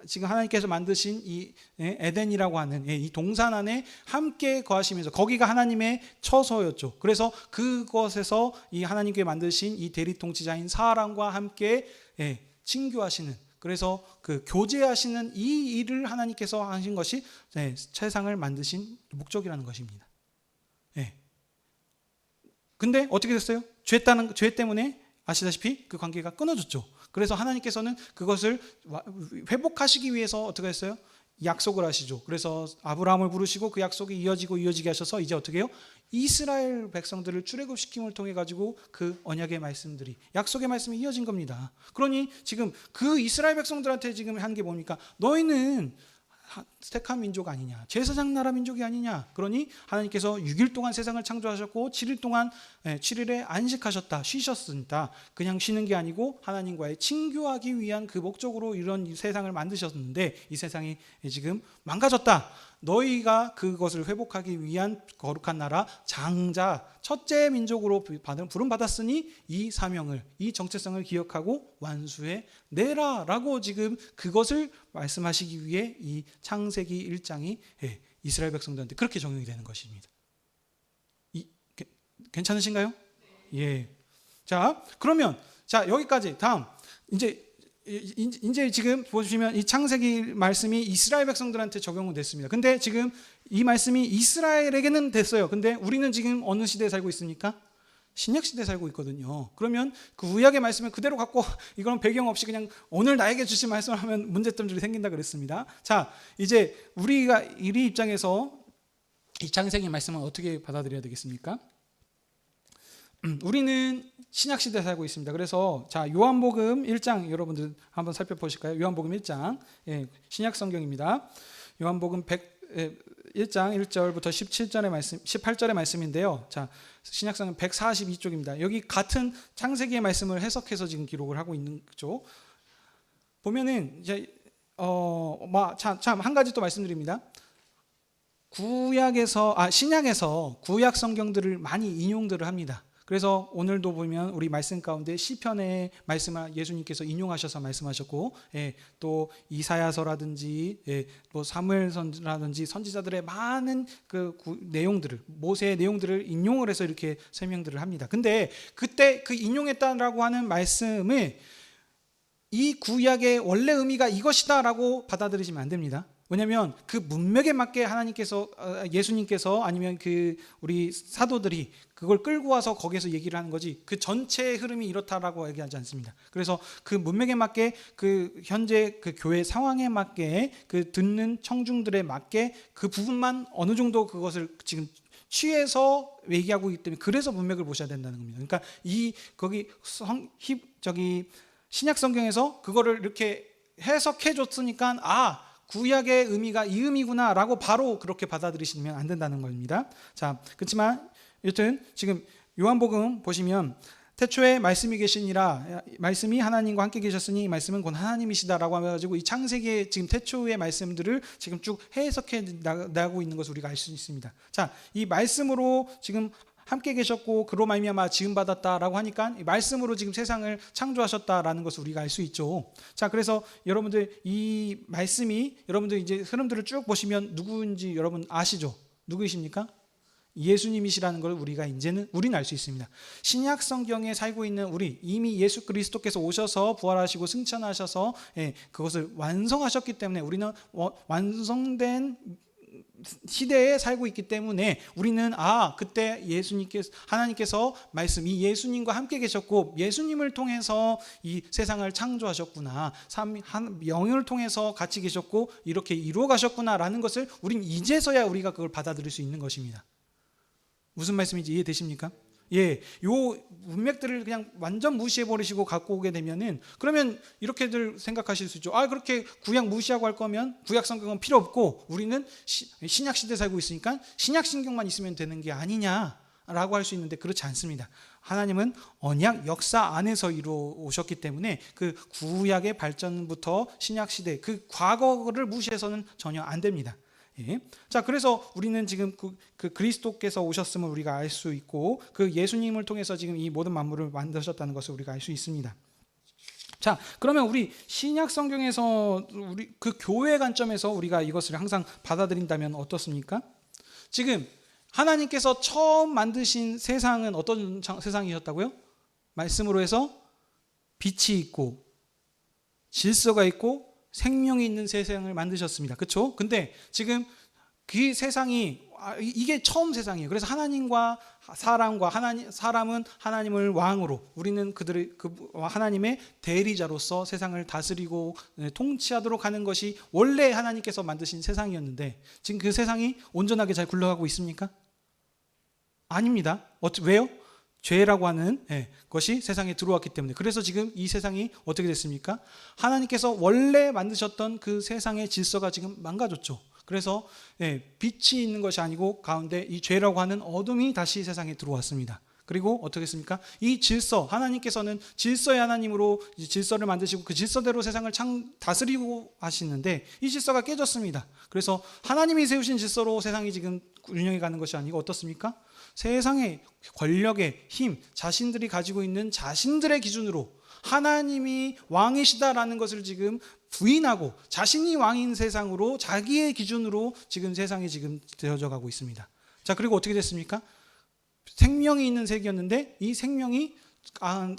지금 하나님께서 만드신 이 에덴이라고 하는 이 동산 안에 함께 거하시면서 거기가 하나님의 처소였죠. 그래서 그것에서 이 하나님께 만드신 이 대리 통치자인 사람과 함께 친교하시는, 그래서 그 교제하시는 이 일을 하나님께서 하신 것이 세상을 만드신 목적이라는 것입니다. 근데 어떻게 됐어요? 죄 때문에 아시다시피 그 관계가 끊어졌죠. 그래서 하나님께서는 그것을 회복하시기 위해서 어떻게 했어요? 약속을 하시죠. 그래서 아브라함을 부르시고 그 약속이 이어지게 하셔서 이제 어떻게 해요? 이스라엘 백성들을 출애굽시킴을 통해 가지고 그 언약의 말씀들이, 약속의 말씀이 이어진 겁니다. 그러니 지금 그 이스라엘 백성들한테 지금 한 게 뭡니까? 너희는 택한 민족 아니냐, 제사장 나라 민족이 아니냐. 그러니 하나님께서 6일 동안 세상을 창조하셨고 7일 동안 7일에 안식하셨다, 쉬셨습니다. 그냥 쉬는 게 아니고 하나님과의 친교하기 위한 그 목적으로 이런 이 세상을 만드셨는데 이 세상이 지금 망가졌다. 너희가 그것을 회복하기 위한 거룩한 나라, 장자, 첫째 민족으로 부름받았으니 이 사명을, 이 정체성을 기억하고 완수해 내라라고 지금 그것을 말씀하시기 위해 이 창세기 1장이 이스라엘 백성들한테 그렇게 적용이 되는 것입니다. 괜찮으신가요? 예. 자, 그러면 여기까지. 다음 이제 지금 보시면 이 창세기 말씀이 이스라엘 백성들한테 적용은 됐습니다. 근데 지금 이 말씀이 이스라엘에게는 됐어요. 근데 우리는 지금 어느 시대에 살고 있습니까? 신약 시대에 살고 있거든요. 그러면 그 구약의 말씀을 그대로 갖고 이건 배경 없이 그냥 오늘 나에게 주신 말씀을 하면 문제점들이 생긴다 그랬습니다. 자, 이제 우리가 이 입장에서 이 창세기 말씀을 어떻게 받아들여야 되겠습니까? 우리는 신약 시대에 살고 있습니다. 그래서 요한복음 1장 여러분들 한번 살펴보실까요? 요한복음 1장, 신약 성경입니다. 요한복음 1장 1절부터 17절의 말씀, 18절의 말씀인데요. 신약 성경 142쪽입니다. 여기 같은 창세기의 말씀을 해석해서 지금 기록을 하고 있는 쪽 보면은 이제 참 한 가지 또 말씀드립니다. 신약에서 구약 성경들을 많이 인용들을 합니다. 그래서 오늘도 보면 우리 말씀 가운데 시편의 말씀을 예수님께서 인용하셔서 말씀하셨고, 또 이사야서라든지 또 사무엘서라든지 선지자들의 많은 그 내용들을, 모세의 내용들을 인용을 해서 이렇게 설명들을 합니다. 근데 그때 그 인용했다라고 하는 말씀을 이 구약의 원래 의미가 이것이다라고 받아들이시면 안 됩니다. 왜냐하면 그 문맥에 맞게 하나님께서, 예수님께서 아니면 그 우리 사도들이 그걸 끌고 와서 거기에서 얘기를 하는 거지, 그 전체의 흐름이 이렇다라고 얘기하지 않습니다. 그래서 그 문맥에 맞게, 그 현재 그 교회 상황에 맞게, 그 듣는 청중들에 맞게 그 부분만 어느 정도 그것을 지금 취해서 얘기하고 있기 때문에 그래서 문맥을 보셔야 된다는 겁니다. 그러니까 신약 성경에서 그거를 이렇게 해석해 줬으니까 구약의 의미가 이 의미구나라고 바로 그렇게 받아들이시면 안 된다는 겁니다. 그렇지만 여튼 지금 요한복음 보시면 태초에 말씀이 계시니라, 말씀이 하나님과 함께 계셨으니 말씀은 곧 하나님이시다라고 해가지고 이 창세기의 지금 태초의 말씀들을 지금 쭉 해석해 나가고 있는 것을 우리가 알 수 있습니다. 이 말씀으로 지금 함께 계셨고 그로 말미암아 지음 받았다라고 하니까 이 말씀으로 지금 세상을 창조하셨다라는 것을 우리가 알 수 있죠. 그래서 여러분들 이 말씀이, 여러분들 이제 흐름들을 쭉 보시면 누구인지 여러분 아시죠? 누구이십니까? 예수님이시라는 걸 우리는 알 수 있습니다. 신약 성경에 살고 있는 우리, 이미 예수 그리스도께서 오셔서 부활하시고 승천하셔서 그것을 완성하셨기 때문에 우리는 완성된 시대에 살고 있기 때문에 우리는 그때 하나님께서 말씀, 이 예수님과 함께 계셨고 예수님을 통해서 이 세상을 창조하셨구나, 영을 통해서 같이 계셨고 이렇게 이루어 가셨구나라는 것을 우린 이제서야 우리가 그걸 받아들일 수 있는 것입니다. 무슨 말씀인지 이해되십니까? 요 문맥들을 그냥 완전 무시해버리시고 갖고 오게 되면은, 그러면 이렇게들 생각하실 수 있죠. 그렇게 구약 무시하고 할 거면 구약 성경은 필요 없고 우리는 신약 시대에 살고 있으니까 신약 성경만 있으면 되는 게 아니냐라고 할 수 있는데 그렇지 않습니다. 하나님은 언약 역사 안에서 이루어 오셨기 때문에 그 구약의 발전부터 신약 시대, 그 과거를 무시해서는 전혀 안 됩니다. 그래서 우리는 지금 그 그리스도께서 오셨음을 우리가 알 수 있고 그 예수님을 통해서 지금 이 모든 만물을 만드셨다는 것을 우리가 알 수 있습니다. 그러면 우리 신약 성경에서 우리 그 교회 관점에서 우리가 이것을 항상 받아들인다면 어떻습니까? 지금 하나님께서 처음 만드신 세상은 어떤 세상이셨다고요? 말씀으로 해서 빛이 있고 질서가 있고 생명이 있는 세상을 만드셨습니다. 그렇죠? 근데 지금 그 세상이 이게 처음 세상이에요. 그래서 하나님과 사람은 하나님을 왕으로, 우리는 하나님의 대리자로서 세상을 다스리고 통치하도록 하는 것이 원래 하나님께서 만드신 세상이었는데 지금 그 세상이 온전하게 잘 굴러가고 있습니까? 아닙니다. 왜요? 죄라고 하는 것이 세상에 들어왔기 때문에. 그래서 지금 이 세상이 어떻게 됐습니까? 하나님께서 원래 만드셨던 그 세상의 질서가 지금 망가졌죠. 그래서 빛이 있는 것이 아니고 가운데 이 죄라고 하는 어둠이 다시 세상에 들어왔습니다. 그리고 어떻게 했습니까? 이 질서, 하나님께서는 질서의 하나님으로 질서를 만드시고 그 질서대로 세상을 다스리고 하시는데 이 질서가 깨졌습니다. 그래서 하나님이 세우신 질서로 세상이 지금 운영해 가는 것이 아니고 어떻습니까? 세상의 권력의 힘, 자신들이 가지고 있는 자신들의 기준으로 하나님이 왕이시다라는 것을 지금 부인하고 자신이 왕인 세상으로 자기의 기준으로 지금 세상이 지금 되어져 가고 있습니다. 자, 그리고 어떻게 됐습니까? 생명이 있는 세계였는데 이 생명이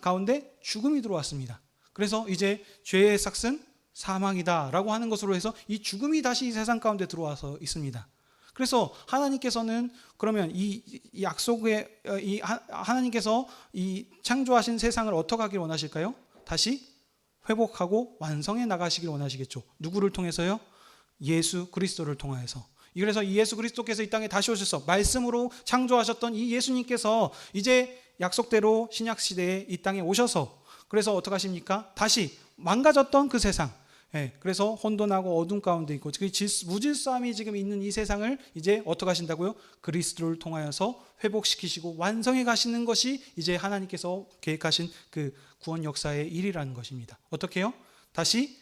가운데 죽음이 들어왔습니다. 그래서 이제 죄의 삭은 사망이다라고 하는 것으로 해서 이 죽음이 다시 이 세상 가운데 들어와서 있습니다. 그래서 하나님께서는 그러면 이 약속의 하나님께서 이 창조하신 세상을 어떻게 하길 원하실까요? 다시 회복하고 완성해 나가시길 원하시겠죠. 누구를 통해서요? 예수 그리스도를 통하여서. 그래서 이 예수 그리스도께서 이 땅에 다시 오셔서 말씀으로 창조하셨던 이 예수님께서 이제 약속대로 신약 시대에 이 땅에 오셔서 그래서 어떻게 하십니까? 다시 망가졌던 그 세상, 그래서 혼돈하고 어둠 가운데 있고 무질서함이 지금 있는 이 세상을 이제 어떻게 하신다고요? 그리스도를 통하여서 회복시키시고 완성해 가시는 것이 이제 하나님께서 계획하신 그 구원 역사의 일이라는 것입니다. 어떻게 해요? 다시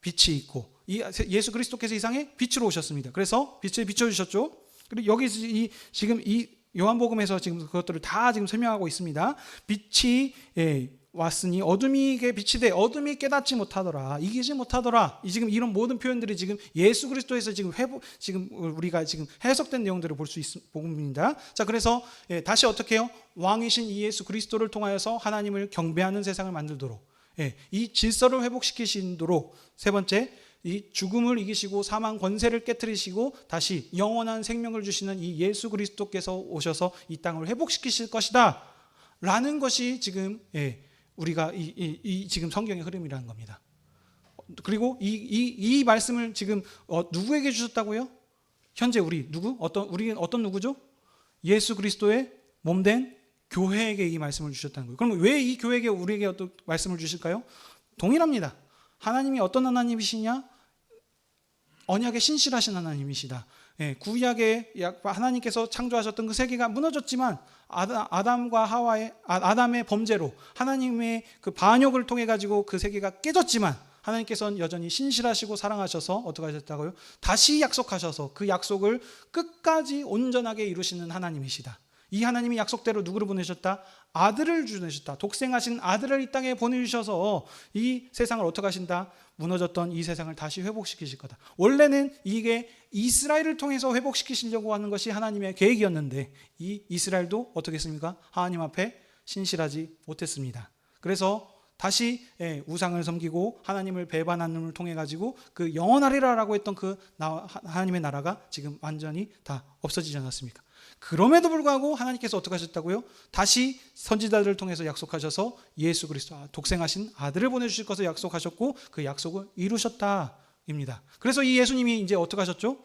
빛이 있고 이 예수 그리스도께서 이 세상에 빛으로 오셨습니다. 그래서 빛을 비춰주셨죠. 그리고 여기 지금 이 요한복음에서 지금 그것들을 다 지금 설명하고 있습니다. 빛이 왔으니 어둠이게 빛이 돼 어둠이 깨닫지 못하더라, 이기지 못하더라. 지금 이런 모든 표현들이 지금 예수 그리스도에서 지금 지금 우리가 지금 해석된 내용들을 볼 수 있는 복음입니다. 자, 그래서 다시 어떻게 해요? 왕이신 이 예수 그리스도를 통하여서 하나님을 경배하는 세상을 만들도록, 이 질서를 회복시키시도록, 세 번째 이 죽음을 이기시고 사망 권세를 깨뜨리시고 다시 영원한 생명을 주시는 이 예수 그리스도께서 오셔서 이 땅을 회복시키실 것이다 라는 것이 지금 우리가 이 지금 성경의 흐름이라는 겁니다. 그리고 이 말씀을 지금 누구에게 주셨다고요? 현재 우리 어떤 누구죠? 예수 그리스도의 몸된 교회에게 이 말씀을 주셨다는 거예요. 그럼 왜 이 교회에게 우리에게 어떤 말씀을 주실까요? 동일합니다. 하나님이 어떤 하나님이시냐? 언약에 신실하신 하나님이시다. 구약에 하나님께서 창조하셨던 그 세계가 무너졌지만 아담과 하와의 아담의 범죄로 하나님의 그 반역을 통해 가지고 그 세계가 깨졌지만 하나님께서는 여전히 신실하시고 사랑하셔서 어떻게 하셨다고요? 다시 약속하셔서 그 약속을 끝까지 온전하게 이루시는 하나님이시다. 이 하나님이 약속대로 누구를 보내셨다? 아들을 주내셨다. 독생하신 아들을 이 땅에 보내주셔서 이 세상을 어떻게 하신다? 무너졌던 이 세상을 다시 회복시키실 거다. 원래는 이게 이스라엘을 통해서 회복시키시려고 하는 것이 하나님의 계획이었는데 이 이스라엘도 어떻게 했습니까? 하나님 앞에 신실하지 못했습니다. 그래서 다시 우상을 섬기고 하나님을 배반하는 을 통해 가지고 그 영원하리라라고 했던 그 하나님의 나라가 지금 완전히 다 없어지지 않았습니까? 그럼에도 불구하고 하나님께서 어떻게 하셨다고요? 다시 선지자들을 통해서 약속하셔서 예수 그리스도 독생하신 아들을 보내주실 것을 약속하셨고 그 약속을 이루셨다입니다. 그래서 이 예수님이 이제 어떻게 하셨죠?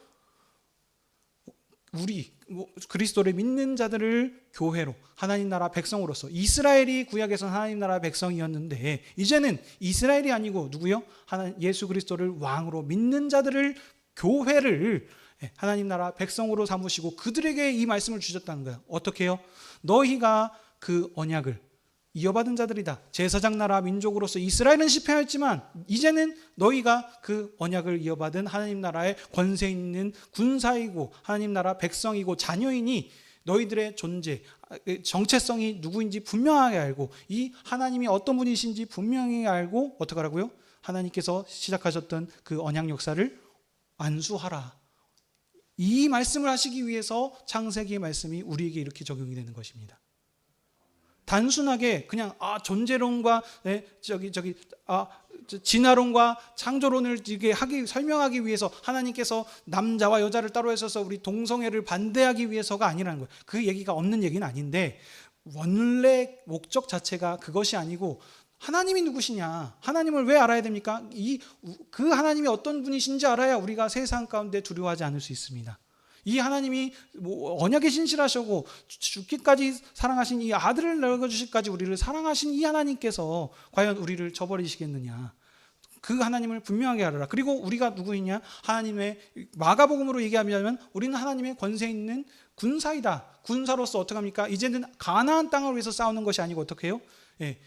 우리 그리스도를 믿는 자들을 교회로 하나님 나라 백성으로서, 이스라엘이 구약에서는 하나님 나라 백성이었는데 이제는 이스라엘이 아니고 누구요? 예수 그리스도를 왕으로 믿는 자들을 교회를 하나님 나라 백성으로 삼으시고 그들에게 이 말씀을 주셨다는 거예요. 어떻게 해요? 너희가 그 언약을 이어받은 자들이다. 제사장 나라 민족으로서 이스라엘은 실패했지만 이제는 너희가 그 언약을 이어받은 하나님 나라의 권세 있는 군사이고 하나님 나라 백성이고 자녀이니 너희들의 존재, 정체성이 누구인지 분명하게 알고 이 하나님이 어떤 분이신지 분명히 알고 어떻게 하라고요? 하나님께서 시작하셨던 그 언약 역사를 안수하라. 이 말씀을 하시기 위해서 창세기의 말씀이 우리에게 이렇게 적용이 되는 것입니다. 단순하게 그냥 존재론과 진화론과 창조론을 이게 설명하기 위해서 하나님께서 남자와 여자를 따로 하셔서 우리 동성애를 반대하기 위해서가 아니라는 거예요. 그 얘기가 없는 얘기는 아닌데 원래 목적 자체가 그것이 아니고 하나님이 누구시냐? 하나님을 왜 알아야 됩니까? 그 하나님이 어떤 분이신지 알아야 우리가 세상 가운데 두려워하지 않을 수 있습니다. 이 하나님이 언약에 신실하시고 죽기까지 사랑하신 이 아들을 내어주실까지 우리를 사랑하신 이 하나님께서 과연 우리를 저버리시겠느냐? 그 하나님을 분명하게 알아라. 그리고 우리가 누구이냐? 하나님의, 마가복음으로 얘기하면 우리는 하나님의 권세 있는 군사이다. 군사로서 어떻게 합니까? 이제는 가나안 땅을 위해서 싸우는 것이 아니고 어떻게 해요? 예,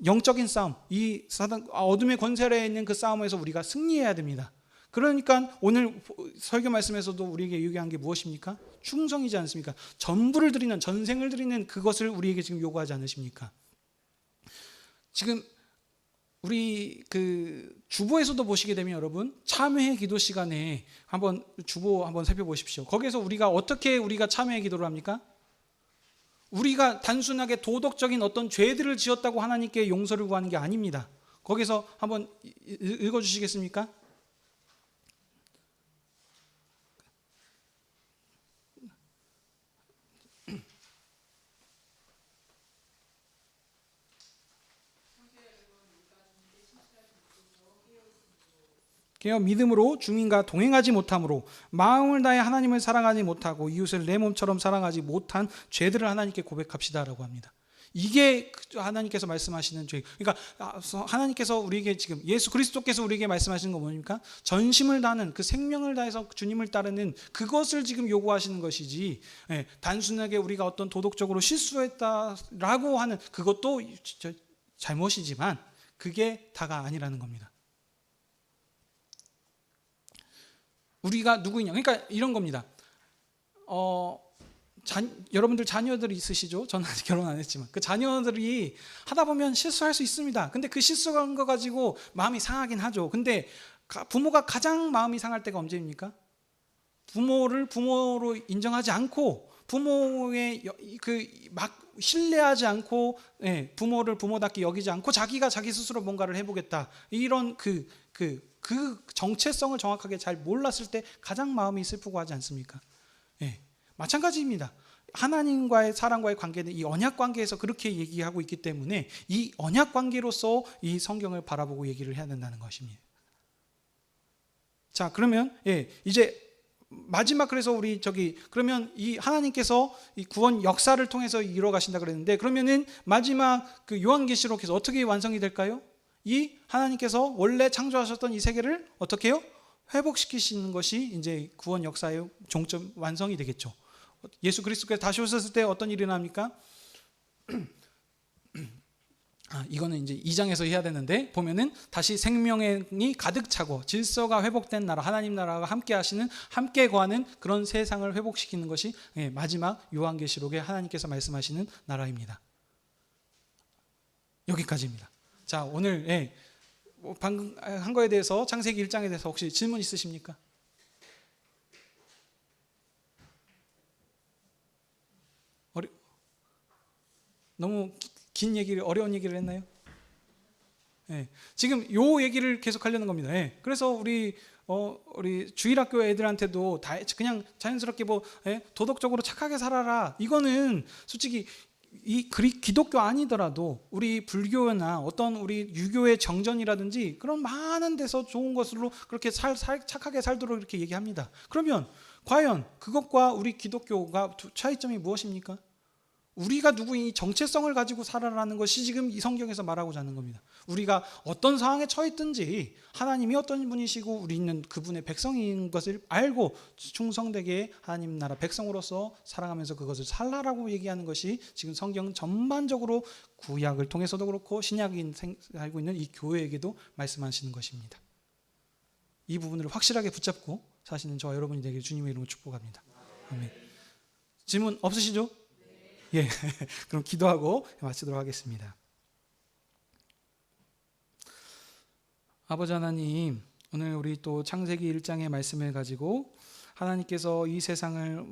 영적인 싸움, 이 사단 어둠의 권세 아래에 있는 그 싸움에서 우리가 승리해야 됩니다. 그러니까 오늘 설교 말씀에서도 우리에게 얘기한 게 무엇입니까? 충성이지 않습니까? 전부를 드리는, 전생을 드리는 그것을 우리에게 지금 요구하지 않으십니까? 지금 우리 그 주보에서도 보시게 되면 여러분, 참회 기도 시간에 한번 주보 한번 살펴보십시오. 거기에서 우리가 어떻게 우리가 참회 기도를 합니까? 우리가 단순하게 도덕적인 어떤 죄들을 지었다고 하나님께 용서를 구하는 게 아닙니다. 거기서 한번 읽어 주시겠습니까? 깨어 믿음으로 주님과 동행하지 못함으로 마음을 다해 하나님을 사랑하지 못하고 이웃을 내 몸처럼 사랑하지 못한 죄들을 하나님께 고백합시다라고 합니다. 이게 하나님께서 말씀하시는 죄. 그러니까 하나님께서 우리에게 지금 예수 그리스도께서 우리에게 말씀하시는 건 뭡니까? 전심을 다하는, 그 생명을 다해서 주님을 따르는 그것을 지금 요구하시는 것이지, 단순하게 우리가 어떤 도덕적으로 실수했다라고 하는 그것도 잘못이지만 그게 다가 아니라는 겁니다. 우리가 누구이냐? 그러니까 이런 겁니다. 여러분들 자녀들이 있으시죠? 저는 아직 결혼 안 했지만 그 자녀들이 하다 보면 실수할 수 있습니다. 근데 그 실수한 거 가지고 마음이 상하긴 하죠. 근데 부모가 가장 마음이 상할 때가 언제입니까? 부모를 부모로 인정하지 않고 부모의 막 신뢰하지 않고, 부모를 부모답게 여기지 않고 자기가 자기 스스로 뭔가를 해보겠다, 이런 그 정체성을 정확하게 잘 몰랐을 때 가장 마음이 슬프고 하지 않습니까? 마찬가지입니다. 하나님과의 사랑과의 관계는 이 언약 관계에서 그렇게 얘기하고 있기 때문에 이 언약 관계로서 이 성경을 바라보고 얘기를 해야 된다는 것입니다. 자, 그러면 이제 마지막, 그래서 우리 그러면 이 하나님께서 이 구원 역사를 통해서 이루어 가신다 그랬는데, 그러면은 마지막 그 요한계시록에서 어떻게 완성이 될까요? 이 하나님께서 원래 창조하셨던 이 세계를 어떻게 해요? 회복시키시는 것이 이제 구원 역사의 종점 완성이 되겠죠. 예수 그리스도께서 다시 오셨을 때 어떤 일이 일어납니까? 이거는 이제 2장에서 해야 되는데, 보면은 다시 생명이 가득 차고 질서가 회복된 나라, 하나님 나라가 함께 하시는, 함께 거하는 그런 세상을 회복시키는 것이 마지막 요한계시록에 하나님께서 말씀하시는 나라입니다. 여기까지입니다. 자, 오늘 방금 한 거에 대해서, 창세기 1장에 대해서 혹시 질문 있으십니까? 너무 긴 얘기를, 어려운 얘기를 했나요? 지금 요 얘기를 계속 하려는 겁니다. 그래서 우리 주일학교 애들한테도 다 그냥 자연스럽게 도덕적으로 착하게 살아라, 이거는 솔직히 이 기독교 아니더라도 우리 불교나 어떤 우리 유교의 정전이라든지 그런 많은 데서 좋은 것으로 그렇게 착하게 살도록 이렇게 얘기합니다. 그러면 과연 그것과 우리 기독교가 차이점이 무엇입니까? 우리가 누구이 정체성을 가지고 살아라는 것이 지금 이 성경에서 말하고자 하는 겁니다. 우리가 어떤 상황에 처했든지 하나님이 어떤 분이시고 우리는 그분의 백성인 것을 알고 충성되게 하나님 나라 백성으로서 살아가면서 그것을 살라라고 얘기하는 것이 지금 성경 전반적으로 구약을 통해서도 그렇고 신약이 알고 있는 이 교회에게도 말씀하시는 것입니다. 이 부분을 확실하게 붙잡고 사시는 저와 여러분이 되길 주님의 이름으로 축복합니다. 아멘. 질문 없으시죠? 그럼 기도하고 마치도록 하겠습니다. 아버지 하나님, 오늘 우리 또 창세기 1장의 말씀을 가지고 하나님께서 이 세상을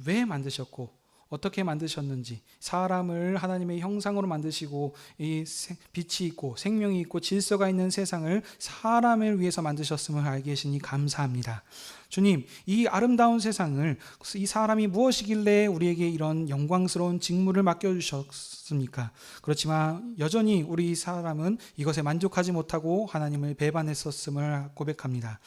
왜 만드셨고 어떻게 만드셨는지, 사람을 하나님의 형상으로 만드시고 이 빛이 있고 생명이 있고 질서가 있는 세상을 사람을 위해서 만드셨음을 알게 계시니 감사합니다. 주님, 이 아름다운 세상을, 이 사람이 무엇이길래 우리에게 이런 영광스러운 직무를 맡겨주셨습니까? 그렇지만 여전히 우리 사람은 이것에 만족하지 못하고 하나님을 배반했었음을 고백합니다.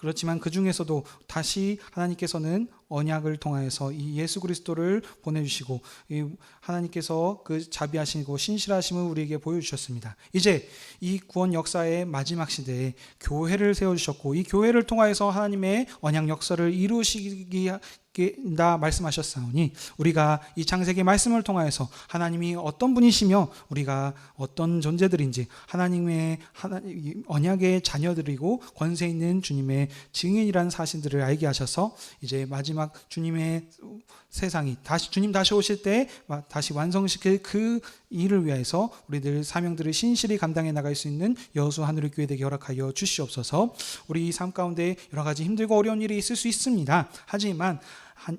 그렇지만 그 중에서도 다시 하나님께서는 언약을 통하여서 이 예수 그리스도를 보내주시고 이 하나님께서 그 자비하시고 신실하심을 우리에게 보여주셨습니다. 이제 이 구원 역사의 마지막 시대에 교회를 세워주셨고 이 교회를 통하여서 하나님의 언약 역사를 이루시기다 말씀하셨사오니 우리가 이 창세기 말씀을 통하여서 하나님이 어떤 분이시며 우리가 어떤 존재들인지 하나님의 언약의 자녀들이고 권세 있는 주님의 증인이라는 사실들을 알게 하셔서 이제 마지막 주님의 세상이 주님 다시 오실 때 다시 완성시킬 그 일을 위해서 우리들 사명들을 신실히 감당해 나갈 수 있는 여수 하늘의 교회 되게 허락하여 주시옵소서. 우리 삶 가운데 여러 가지 힘들고 어려운 일이 있을 수 있습니다. 하지만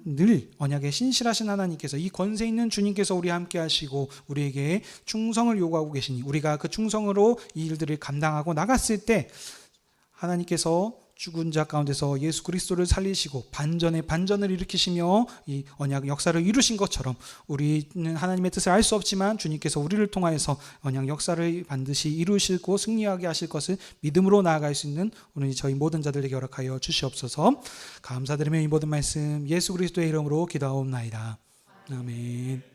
늘 언약에 신실하신 하나님께서 이 권세 있는 주님께서 우리와 함께 하시고 우리에게 충성을 요구하고 계시니 우리가 그 충성으로 이 일들을 감당하고 나갔을 때 하나님께서 죽은 자 가운데서 예수 그리스도를 살리시고 반전을 일으키시며 이 언약 역사를 이루신 것처럼 우리는 하나님의 뜻을 알 수 없지만 주님께서 우리를 통하여서 언약 역사를 반드시 이루시고 승리하게 하실 것을 믿음으로 나아갈 수 있는 오늘 저희 모든 자들에게 허락하여 주시옵소서. 감사드리며 이 모든 말씀 예수 그리스도의 이름으로 기도하옵나이다. 아멘.